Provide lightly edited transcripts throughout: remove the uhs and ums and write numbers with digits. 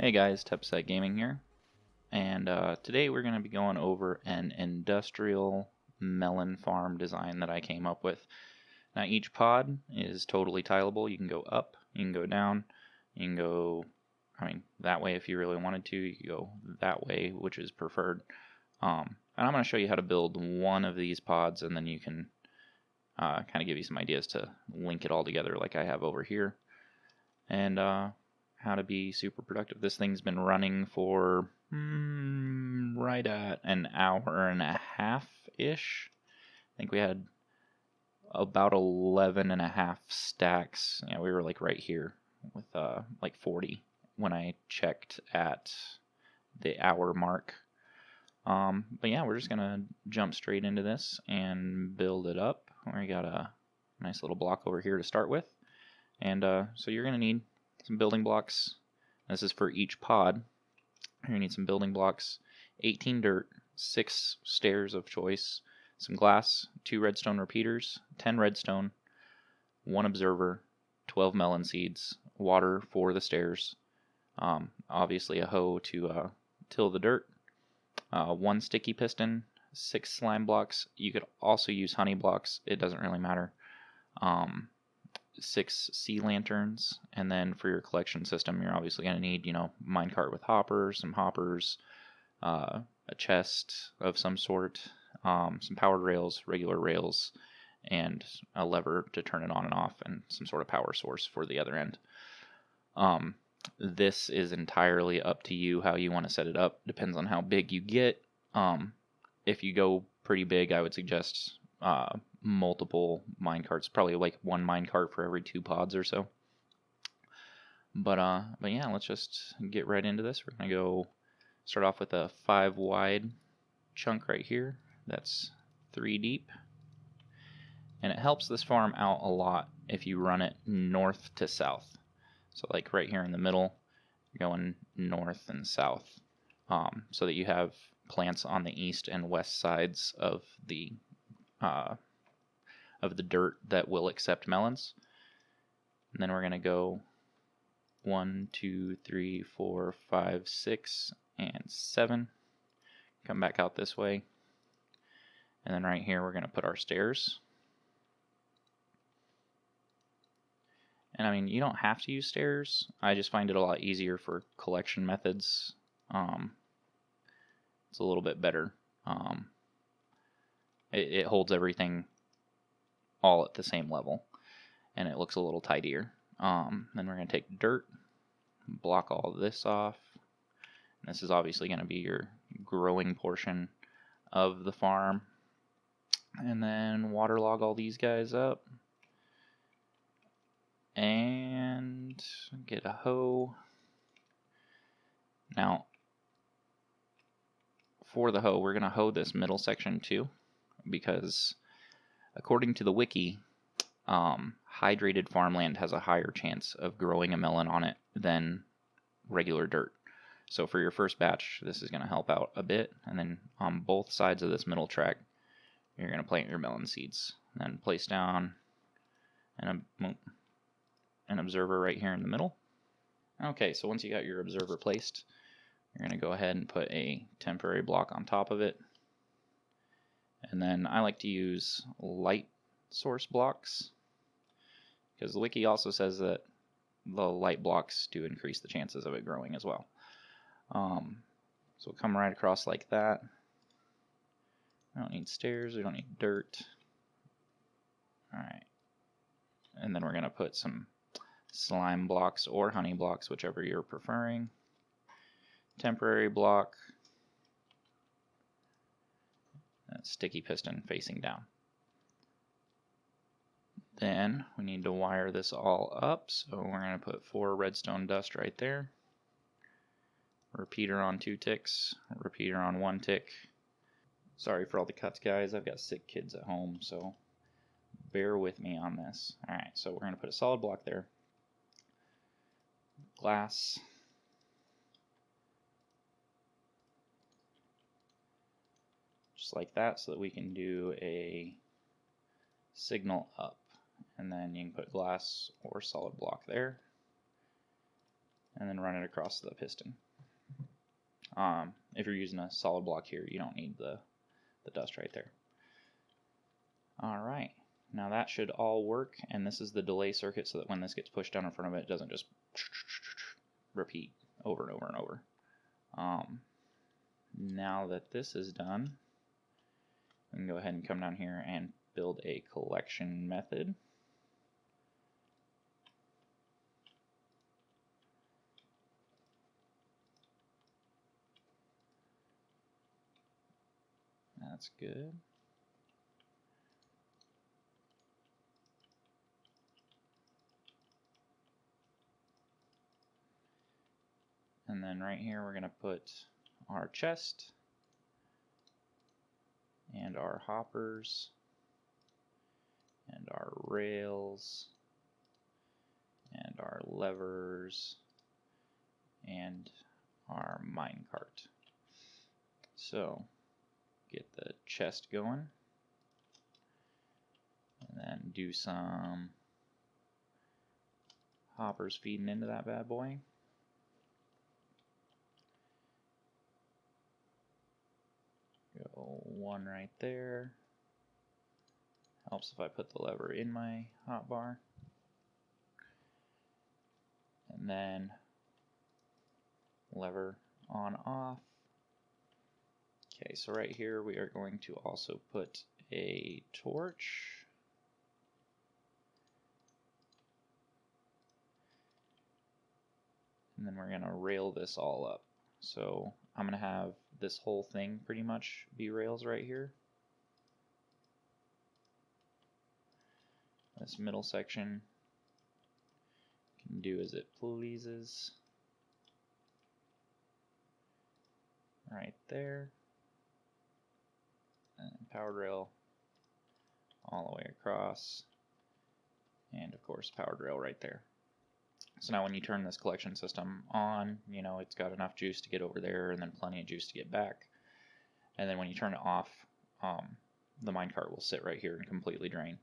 Hey guys, Tepset Gaming here, and today we're going to be going over an industrial melon farm design that I came up with. Now each pod is totally tileable. You can go up, you can go down, you can go, that way if you really wanted to. You can go that way, which is preferred. And I'm going to show you how to build one of these pods, and then you can kind of give you some ideas to link it all together like I have over here. And how to be super productive. This thing's been running for right at an hour and a half-ish. I think we had about 11 and a half stacks. Yeah, we were like right here with like 40 when I checked at the hour mark. But yeah, we're just gonna jump straight into this and build it up. We got a nice little block over here to start with. And so you're gonna need some building blocks. This is for each pod. You're gonna need some building blocks, 18 dirt, 6 stairs of choice, some glass, 2 redstone repeaters, 10 redstone, 1 observer, 12 melon seeds, water for the stairs, obviously a hoe to till the dirt, 1 sticky piston, 6 slime blocks. You could also use honey blocks, it doesn't really matter. 6 sea lanterns, and then for your collection system, you're obviously going to need, minecart with hoppers, some hoppers, a chest of some sort, some powered rails, regular rails, and a lever to turn it on and off, and some sort of power source for the other end. This is entirely up to you how you want to set it up. Depends on how big you get. If you go pretty big, I would suggest multiple minecarts, probably like 1 minecart for every 2 pods or so. But yeah, let's just get right into this. We're gonna go start off with a 5 wide chunk right here. That's 3 deep, and it helps this farm out a lot if you run it north to south. So like right here in the middle, you're going north and south, so that you have plants on the east and west sides of the dirt that will accept melons. And then we're going to go 1, 2, 3, 4, 5, 6, and 7. Come back out this way. And then right here we're going to put our stairs. And you don't have to use stairs. I just find it a lot easier for collection methods. It's a little bit better. It holds everything all at the same level, and it looks a little tidier. Then we're going to take dirt, block all of this off, and this is obviously going to be your growing portion of the farm. And then waterlog all these guys up, and get a hoe. Now, for the hoe, we're going to hoe this middle section too, because according to the wiki, hydrated farmland has a higher chance of growing a melon on it than regular dirt. So for your first batch, this is going to help out a bit. And then on both sides of this middle track, you're going to plant your melon seeds. And then place down an observer right here in the middle. Okay, so once you got your observer placed, you're going to go ahead and put a temporary block on top of it. And then I like to use light source blocks, because the wiki also says that the light blocks do increase the chances of it growing as well. So come right across like that. We don't need stairs, we don't need dirt. Alright. And then we're going to put some slime blocks or honey blocks, whichever you're preferring. Temporary block. Sticky piston facing down. Then we need to wire this all up, so we're going to put 4 redstone dust right there. Repeater on 2 ticks, repeater on 1 tick. Sorry for all the cuts, guys. I've got sick kids at home, so bear with me on this. Alright, so we're going to put a solid block there. Glass. Just like that, so that we can do a signal up. And then you can put glass or solid block there. and then run it across the piston. If you're using a solid block here, you don't need the dust right there. Alright, now that should all work, and this is the delay circuit so that when this gets pushed down in front of it, it doesn't just repeat over and over and over. Now that this is done, we can go ahead and come down here and build a collection method. That's good. And then right here we're going to put our chest and our hoppers and our rails and our levers and our minecart. So get the chest going and then do some hoppers feeding into that bad boy. Go one right there. Helps if I put the lever in my hotbar. And then lever on off. Okay, so right here we are going to also put a torch. And then we're going to rail this all up. So I'm going to have this whole thing pretty much be rails right here. This middle section can do as it pleases. Right there. And powered rail all the way across. And of course powered rail right there. So now when you turn this collection system on, you know, it's got enough juice to get over there and then plenty of juice to get back. And then when you turn it off, the minecart will sit right here and completely drain.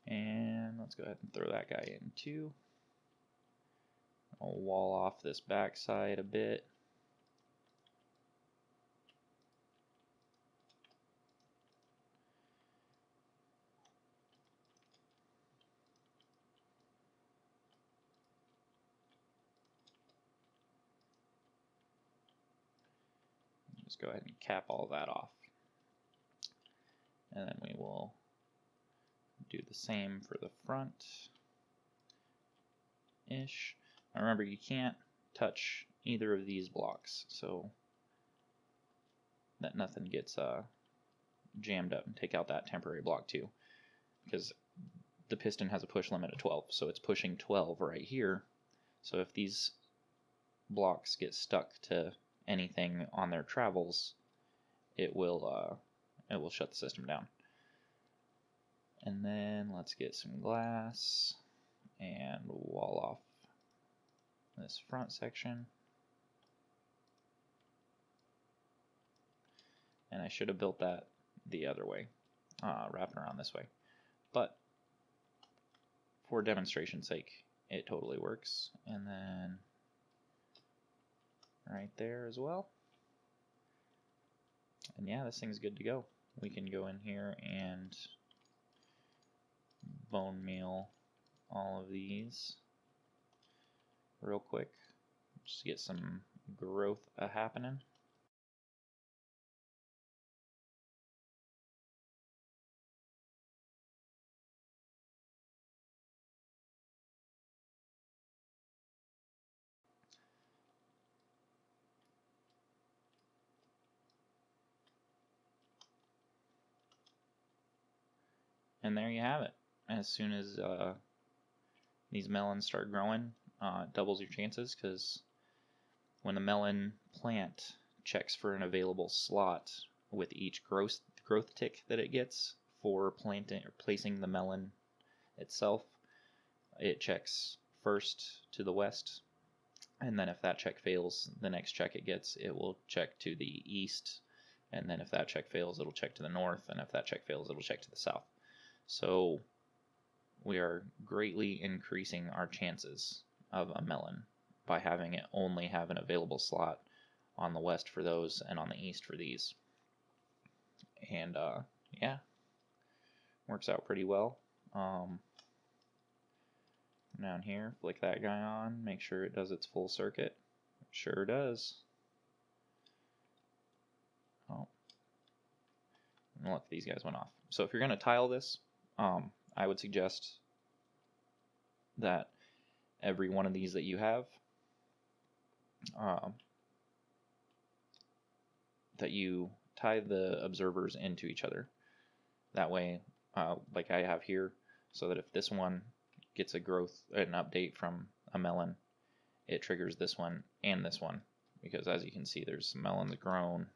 And let's go ahead and throw that guy in too. I'll wall off this back side a bit. Just go ahead and cap all that off. And then we will do the same for the front-ish. Now remember, you can't touch either of these blocks, so that nothing gets jammed up. And take out that temporary block too, because the piston has a push limit of 12, so it's pushing 12 right here. So if these blocks get stuck to anything on their travels, it will shut the system down. And then let's get some glass and wall off this front section. And I should have built that the other way, wrapping around this way. But for demonstration's sake, it totally works. And then right there as well. And yeah, this thing's good to go. We can go in here and bone meal all of these real quick, just to get some growth happening. And there you have it. As soon as these melons start growing, it doubles your chances, because when the melon plant checks for an available slot with each growth tick that it gets for planting or placing the melon itself, it checks first to the west, and then if that check fails, the next check it gets, it will check to the east, and then if that check fails, it'll check to the north, and if that check fails, it'll check to the south. So we are greatly increasing our chances of a melon by having it only have an available slot on the west for those and on the east for these. And yeah, works out pretty well. Down here, flick that guy on, make sure it does its full circuit. It sure does. Oh, and look, these guys went off. So if you're going to tile this, I would suggest that every one of these that you have, that you tie the observers into each other. That way, like I have here, so that if this one gets an update from a melon, it triggers this one and this one, because as you can see, there's some melons grown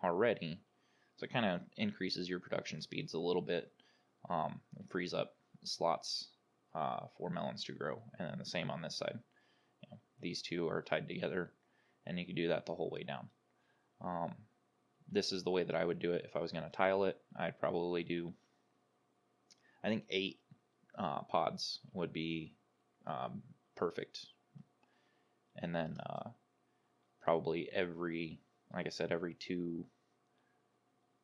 already, so it kind of increases your production speeds a little bit, and frees up slots for melons to grow. And then the same on this side. These two are tied together, and you can do that the whole way down. This is the way that I would do it if I was going to tile it. I'd probably do, I think 8 pods would be perfect. And then probably like I said, every 2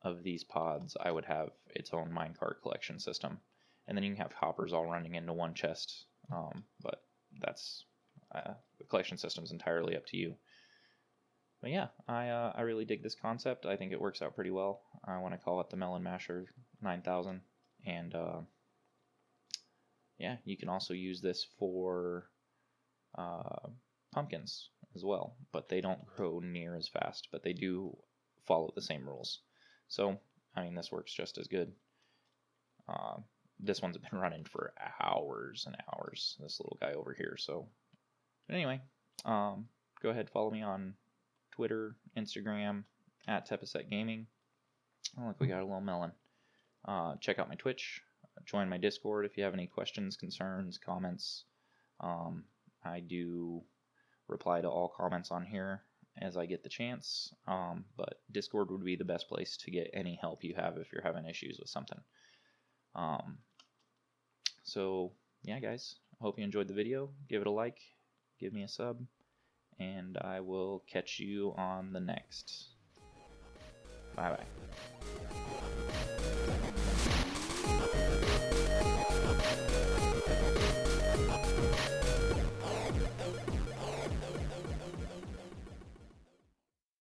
of these pods I would have its own minecart collection system. And then you can have hoppers all running into one chest, but that's the collection system is entirely up to you. But yeah, I really dig this concept. I think it works out pretty well. I want to call it the Melon Masher 9000. And yeah, you can also use this for pumpkins as well, but they don't grow near as fast, but they do follow the same rules. So, I mean, this works just as good. This one's been running for hours and hours, this little guy over here. So, but anyway, go ahead, follow me on Twitter, Instagram, @TepesetGaming. Oh, look, we got a little melon. Check out my Twitch. Join my Discord if you have any questions, concerns, comments. I do reply to all comments on here as I get the chance, but Discord would be the best place to get any help you have if you're having issues with something. So yeah, guys, I hope you enjoyed the video. Give it a like, give me a sub, and I will catch you on the next. Bye bye.